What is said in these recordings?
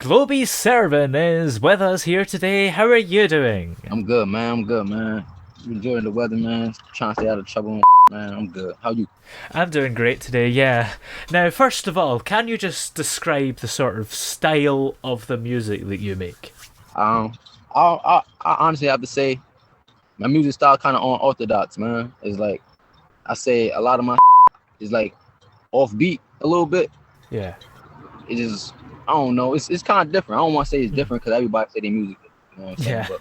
GloBServin is with us here today. How are you doing? I'm good, man. I'm good, man. Enjoying the weather, man. Trying to stay out of trouble, man. I'm good. How you? I'm doing great today, yeah. Now, first of all, can you just describe the sort of style of the music that you make? I honestly have to say, my music style kind of unorthodox, man. It's like I say a lot of my is like offbeat a little bit. Yeah. It just I don't know. It's kind of different. I don't want to say it's different because everybody say their music. You know what I'm saying? Yeah. But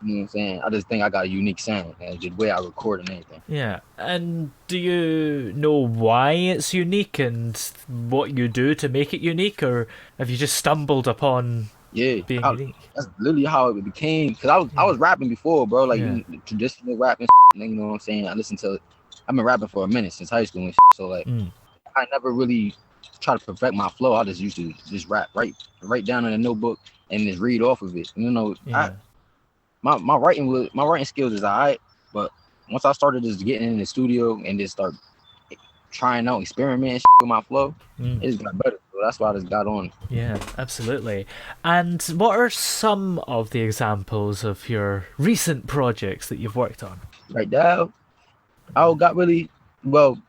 you know what I'm saying? I just think I got a unique sound and just the way I record and everything. Yeah. And do you know why it's unique and what you do to make it unique, or have you just stumbled upon Yeah, being unique? that's literally how it became. Cause I was rapping before, bro. Like Yeah. traditional rapping. You know what I'm saying? I've been rapping for a minute since high school and so like I never really try to perfect my flow. I just used to just rap, write down in a notebook and just read off of it. You know, Yeah. my writing skills is alright, but once I started just getting in the studio and just start trying out, experimenting with my flow, it just got better. So that's why I just got on. Yeah, absolutely. And what are some of the examples of your recent projects that you've worked on? Right now, I got really well.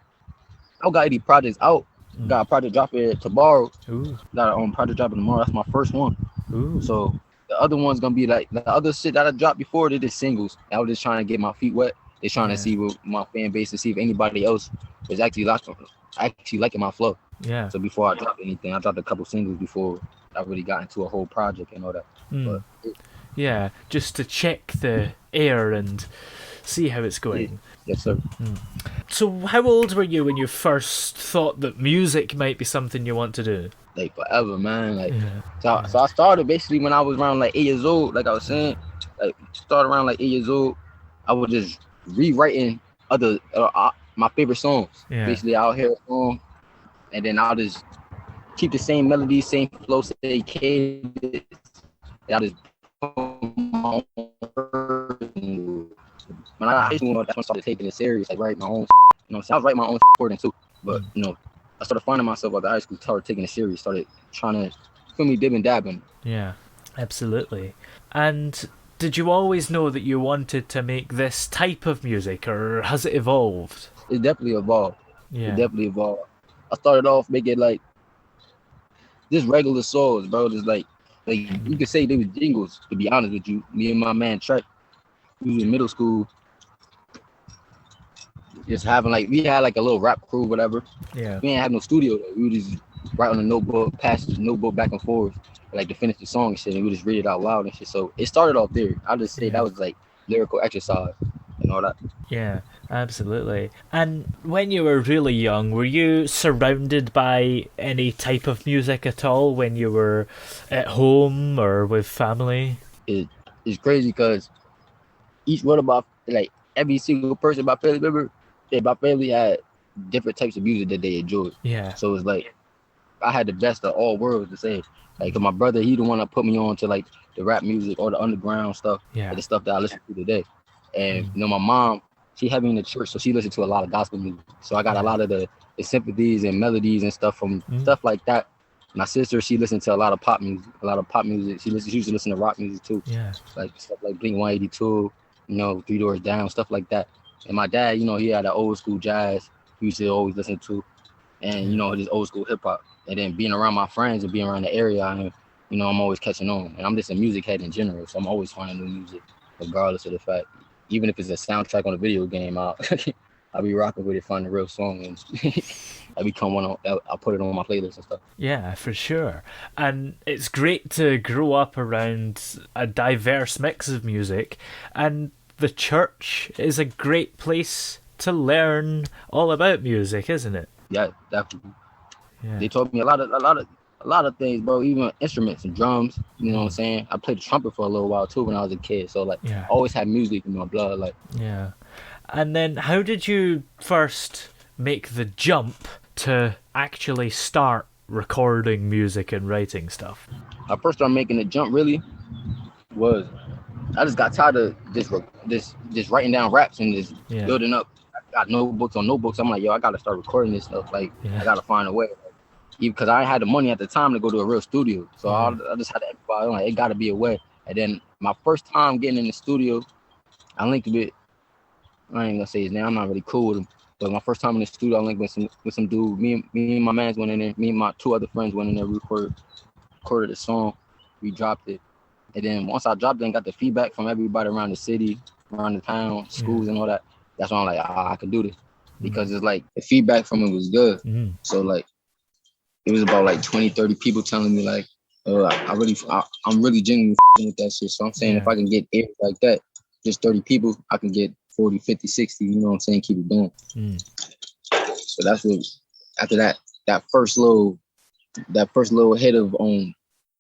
I got any projects out. Got a project dropping tomorrow. Ooh. Got a project dropping tomorrow. That's my first one. Ooh. So the other one's gonna be like the other shit that I dropped before. They did singles. I was just trying to get my feet wet. They're trying to see what my fan base to see if anybody else is actually liking my flow. Yeah. So before I dropped anything, I dropped a couple singles before I really got into a whole project and all that. But yeah, just to check the air and see how it's going. Yes, sir. So how old were you when you first thought that music might be something you want to do? Like forever, man. Like so I started basically when I was around like 8 years old. Like I was saying, like started around like 8 years old. I was just rewriting other my favorite songs. Yeah. Basically, I'll hear a song, and then I'll just keep the same melody, same flow, same cadence. I'll just put my own words. When I got high school, that's when I started taking it serious. Like write my own. You know, so I was writing my own recording too. But you know, I started finding myself after high school, started taking it serious, started trying to feel me dib and dabbing. Yeah, absolutely. And did you always know that you wanted to make this type of music, or has it evolved? It definitely evolved. Yeah. It definitely evolved. I started off making like just regular songs, bro. Just like you could say they were jingles. To be honest with you, me and my man Trek, we was in middle school, just having like we had like a little rap crew, whatever. Yeah. We didn't have no studio though. We would just write on a notebook, pass the notebook back and forth, like to finish the song and shit, and we just read it out loud and shit. So it started off there. I'll just say that was like lyrical exercise and all that. Yeah, absolutely. And when you were really young, were you surrounded by any type of music at all when you were at home or with family? It's crazy because each one of like every single person in my family member, my family had different types of music that they enjoyed. Yeah. So it's like I had the best of all worlds to say. Like my brother, he the one that put me on to like the rap music or the underground stuff, like the stuff that I listen to today. And you know, my mom, she had me in the church, so she listened to a lot of gospel music. So I got a lot of the sympathies and melodies and stuff from stuff like that. My sister, she listened to a lot of pop music. She used to listen to rock music too. Yeah. Like stuff like Blink-182, you know, Three Doors Down, stuff like that. And my dad, you know, he had an old school jazz he used to always listen to, and you know, just old school hip hop. And then being around my friends and being around the area, you know, I'm always catching on. And I'm just a music head in general, so I'm always finding new music, regardless of the fact. Even if it's a soundtrack on a video game, I'll be rocking with it, find the real song, and I'll put it on my playlist and stuff. Yeah, for sure. And it's great to grow up around a diverse mix of music, and the church is a great place to learn all about music, isn't it? Yeah, definitely. Yeah. They taught me a lot of things, bro. Even instruments and drums. You know what I'm saying? I played the trumpet for a little while too when I was a kid. So like, I always had music in my blood. Like, yeah. And then, how did you first make the jump to actually start recording music and writing stuff? I first started making the jump really was I just got tired of just writing down raps and just building up. I got notebooks on notebooks. I'm like, yo, I gotta start recording this stuff. Like, I gotta find a way. because I had the money at the time to go to a real studio. So I just had everybody like, it got to be a way. And then my first time getting in the studio, I linked with, I ain't gonna say his name, I'm not really cool with him. But my first time in the studio, I linked with some dude. Me and my mans went in there. Me and my two other friends went in there. We recorded the song. We dropped it. And then once I dropped it and got the feedback from everybody around the city, around the town, schools and all that, that's when I'm like, I can do this. Because it's like the feedback from it was good. So like it was about like 20, 30 people telling me like, I'm really genuinely with that shit. So I'm saying if I can get it like that, just 30 people, I can get 40, 50, 60, you know what I'm saying? Keep it going. So that's what, after that first little hit of, you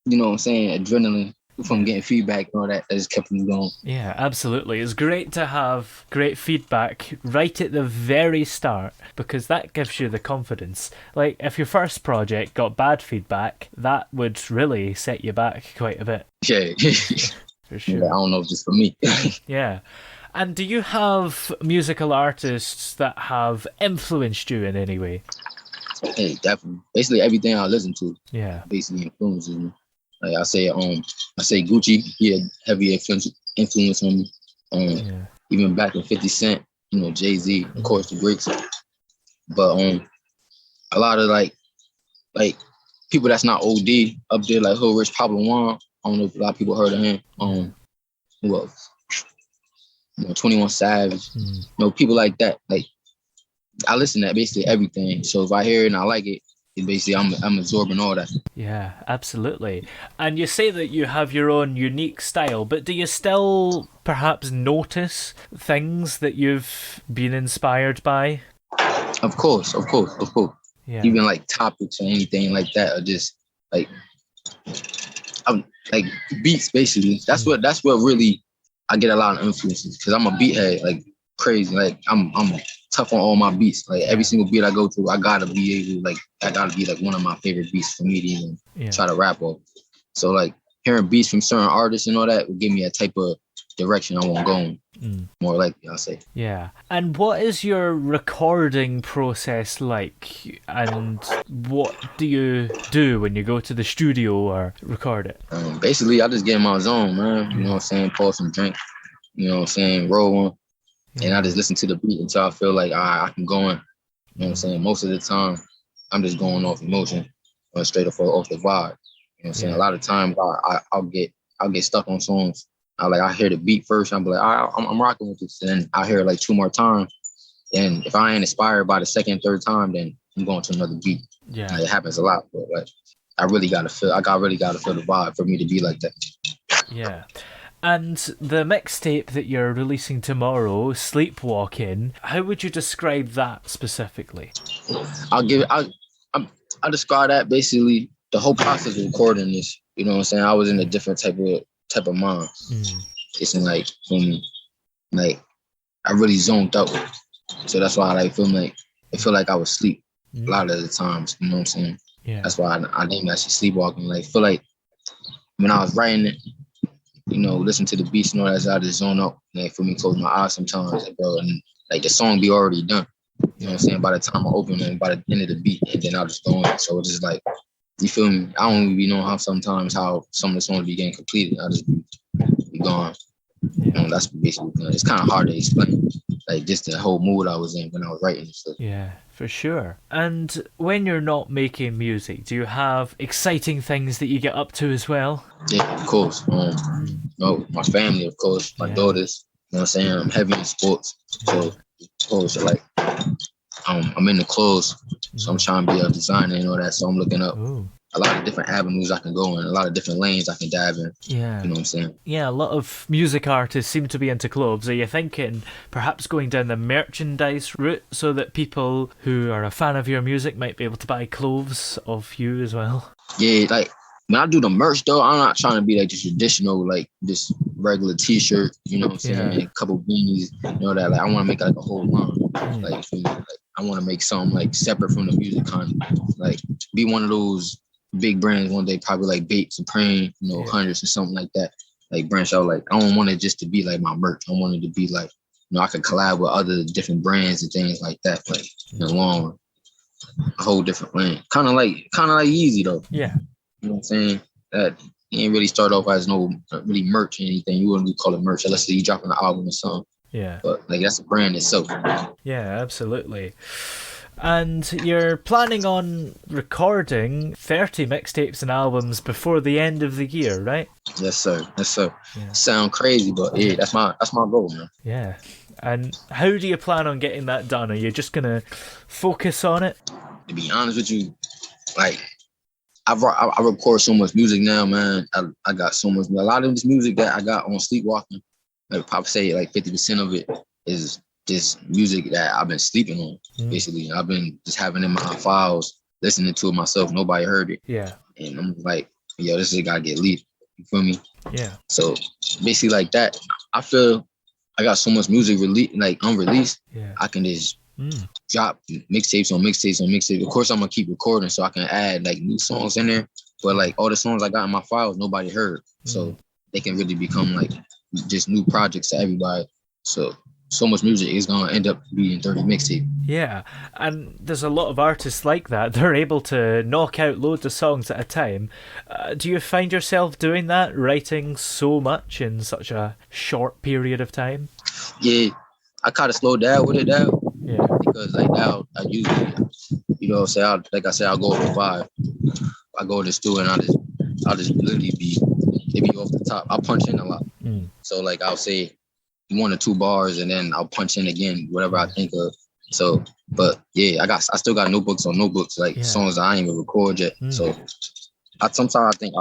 know what I'm saying, adrenaline from getting feedback and all that just kept me going. Yeah, absolutely. It's great to have great feedback right at the very start, because that gives you the confidence. Like, if your first project got bad feedback, that would really set you back quite a bit. Yeah. For sure. Yeah, I don't know if it's for me. Yeah. And do you have musical artists that have influenced you in any way? Hey, definitely. Basically everything I listen to, basically influences me. Like I say Gucci, he had heavy influence on me. Even back in 50 Cent, you know, Jay-Z, of course, the greats. But a lot of like people that's not OD up there, like Hood Rich Pablo Juan. I don't know if a lot of people heard of him. Who else? You know, 21 Savage. You know, people like that. Like I listen to basically everything. So if I hear it and I like it, basically I'm absorbing all that. Yeah, absolutely. And you say that you have your own unique style, but do you still perhaps notice things that you've been inspired by? Of course. Yeah. Even like topics or anything like that, or just like I'm like beats basically. That's what really I get a lot of influences, because I'm a beat head like crazy. Like I'm tough on all my beats. Like every single beat I go to, I gotta be able, like that gotta be like one of my favorite beats for me to even try to rap off. So like hearing beats from certain artists and all that would give me a type of direction I want to go in. More likely, I'll say. Yeah. And what is your recording process like? And what do you do when you go to the studio or record it? Basically, I just get in my zone, man. You know what I'm saying? Pour some drink. You know what I'm saying? Roll one. And I just listen to the beat until I feel like I can go in. You know what I'm saying? Most of the time, I'm just going off emotion or straight off the vibe. You know what I'm saying? A lot of times, I'll get stuck on songs. I hear the beat first. I'm like, I'm rocking with this. And then I hear it like two more times. And if I ain't inspired by the second, third time, then I'm going to another beat. Yeah, it happens a lot. But like, I really gotta feel the vibe for me to be like that. Yeah. And the mixtape that you're releasing tomorrow, Sleep Wockin, how would you describe that specifically? I'll describe that basically the whole process of recording this. You know what I'm saying? I was in a different type of mind. It's like like I really zoned out. So that's why I feel like I was asleep a lot of the times. You know what I'm saying? Yeah. That's why I named that shit Sleepwalking. Like feel like when I was writing it, you know, listen to the beats and all that, I just zone out. Like for me, close my eyes sometimes, bro, and like the song be already done. You know what I'm saying? By the time I open it, by the end of the beat, and then I'll just go on. So it's just like, you feel me? I don't even know how some of the songs be getting completed. I just be gone. You know, that's basically, it's kind of hard to explain. Like just the whole mood I was in when I was writing and stuff. Yeah, for sure. And when you're not making music, do you have exciting things that you get up to as well? Yeah, of course. My family, of course, my daughters. You know what I'm saying? I'm heavy in sports, so of course, like I'm in the clothes, so I'm trying to be a designer and all that. So I'm looking up a lot of different avenues I can go in, a lot of different lanes I can dive in. Yeah. You know what I'm saying? Yeah, a lot of music artists seem to be into clothes. Are you thinking perhaps going down the merchandise route so that people who are a fan of your music might be able to buy clothes of you as well? Yeah, like when I do the merch though, I'm not trying to be like just traditional, like just regular t-shirt, you know what I'm saying? And a couple beanies, you know that. Like I want to make like a whole line. Like I want to make something like separate from the music kind of like be one of those big brands one day, probably like Bape, Supreme, you know, Hundreds or something like that. Like branch out. Like I don't want it just to be like my merch. I want it to be like, you know, I could collab with other different brands and things like that. Like in the long run. a whole different lane. Kind of like Easy though. Yeah. You know what I'm saying? That he ain't really start off as no really merch or anything. You wouldn't really call it merch unless you dropping an album or something. Yeah. But like that's a brand itself. Yeah, absolutely. And you're planning on recording 30 mixtapes and albums before the end of the year, right? Yes, sir. Yes, sir. Yeah. Sound crazy, but yeah, that's my goal, man. Yeah. And how do you plan on getting that done? Are you just gonna focus on it? To be honest with you, like I record so much music now, man. I got so much. A lot of this music that I got on Sleepwalking, like probably say like 50% of it is just music that I've been sleeping on. Basically, I've been just having in my files, listening to it myself. Nobody heard it. Yeah. And I'm like, yo, this shit gotta get leaked. You feel me? Yeah. So basically, like that, I feel I got so much music unreleased. Yeah. I can just drop mixtapes on mixtapes on mixtapes. Of course, I'm gonna keep recording so I can add like new songs in there. But like all the songs I got in my files, nobody heard, so they can really become like just new projects to everybody. So much music is gonna end up being 30 mixtape. Yeah, and there's a lot of artists like that. They're able to knock out loads of songs at a time. Do you find yourself doing that, writing so much in such a short period of time? Yeah, I kind of slowed down with it now. Yeah. Because like now I usually, you know, I'll go over 5. I go to the studio and I'll just literally be off the top. I'll punch in a lot. So like I'll say 1 or 2 bars and then I'll punch in again, whatever I think of. So, but yeah, I still got notebooks on notebooks, like songs that I ain't even record yet. So sometimes I think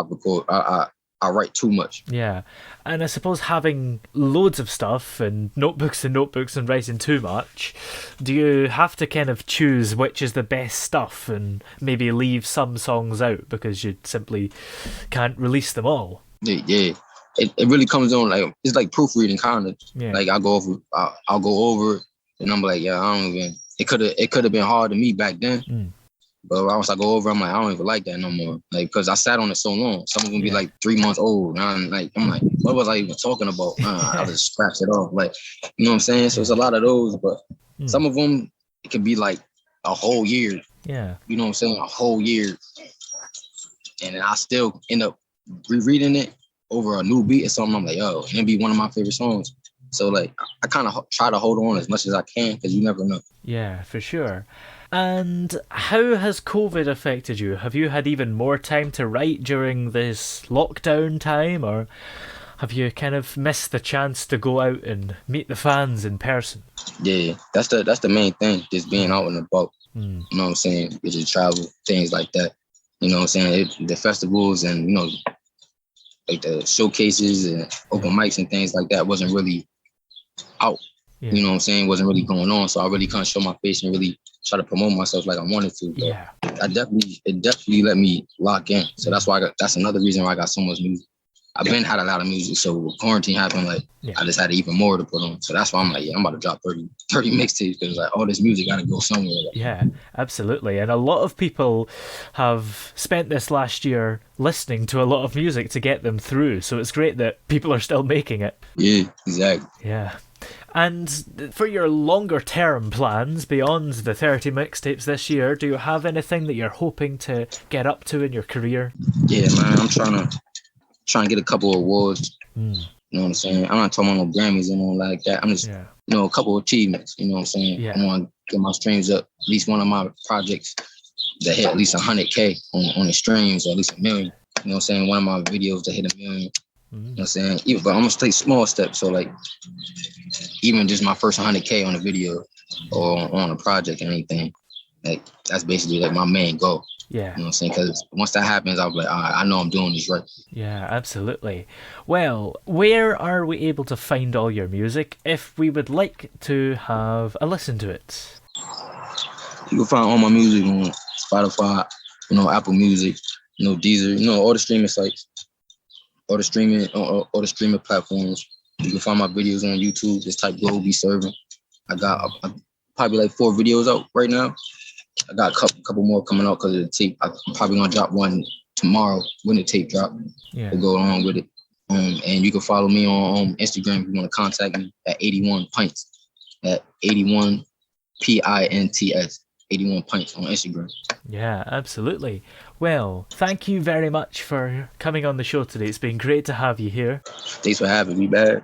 I write too much. Yeah, and I suppose having loads of stuff and notebooks and writing too much, do you have to kind of choose which is the best stuff and maybe leave some songs out because you simply can't release them all? Yeah. It really comes on like it's like proofreading kind of. Yeah. Like I'll go over it and I'm like, yeah, I don't even. It could have been hard to me back then. But once I go over, I'm like, I don't even like that no more. Like, because I sat on it so long. Some of them be like 3 months old. And I'm like, what was I even talking about? I just scratched it off. Like, you know what I'm saying? So it's a lot of those, but some of them, it could be like a whole year. Yeah. You know what I'm saying? A whole year. And I still end up rereading it over a new beat or something. I'm like, yo, and it'd be one of my favorite songs. So like, I kind of try to hold on as much as I can because you never know. Yeah, for sure. And how has COVID affected you? Have you had even more time to write during this lockdown time, or have you kind of missed the chance to go out and meet the fans in person? Yeah, that's the main thing, just being out and about. You know what I'm saying? Just travel, things like that. You know what I'm saying? The festivals and, you know, like the showcases and open mics and things like that wasn't really out. You know what I'm saying? Wasn't really going on. So I really couldn't show my face and really try to promote myself like I wanted to. But it definitely let me lock in. So that's why that's another reason why I got so much music. I've been had a lot of music. So when quarantine happened, like I just had even more to put on. So that's why I'm like, I'm about to drop 30 mixtapes because like all this music got to go somewhere. Like. Yeah, absolutely. And a lot of people have spent this last year listening to a lot of music to get them through. So it's great that people are still making it. Yeah, exactly. Yeah. And for your longer term plans beyond the 30 mixtapes this year, do you have anything that you're hoping to get up to in your career? Yeah, man, I'm trying to get a couple of awards. You know what I'm saying? I'm not talking about no Grammys and all like that. I'm just, you know, a couple of achievements. You know what I'm saying? Yeah. I want to get my streams up. At least one of my projects that hit at least 100K on the streams, or at least 1 million. You know what I'm saying? One of my videos that hit 1 million. You know what I'm saying? But I'm going to take small steps. So, like, even just my first 100K on a video or on a project or anything, like, that's basically, like, my main goal. Yeah. You know what I'm saying? Because once that happens, I'll be like, all right, I know I'm doing this right. Yeah, absolutely. Well, where are we able to find all your music if we would like to have a listen to it? You can find all my music on Spotify, you know, Apple Music, you know, Deezer, you know, all the streaming sites. All the streaming platforms. You can find my videos on YouTube. Just type GloBServin. I got probably like 4 videos out right now. I got a couple more coming out because of the tape. I'm probably gonna drop one tomorrow when the tape drop. To go along with it. And you can follow me on Instagram if you want to contact me at 81 Pints. At 81 PINTS. 81 Pints on Instagram. Yeah, absolutely. Well, thank you very much for coming on the show today. It's been great to have you here. Thanks for having me, man.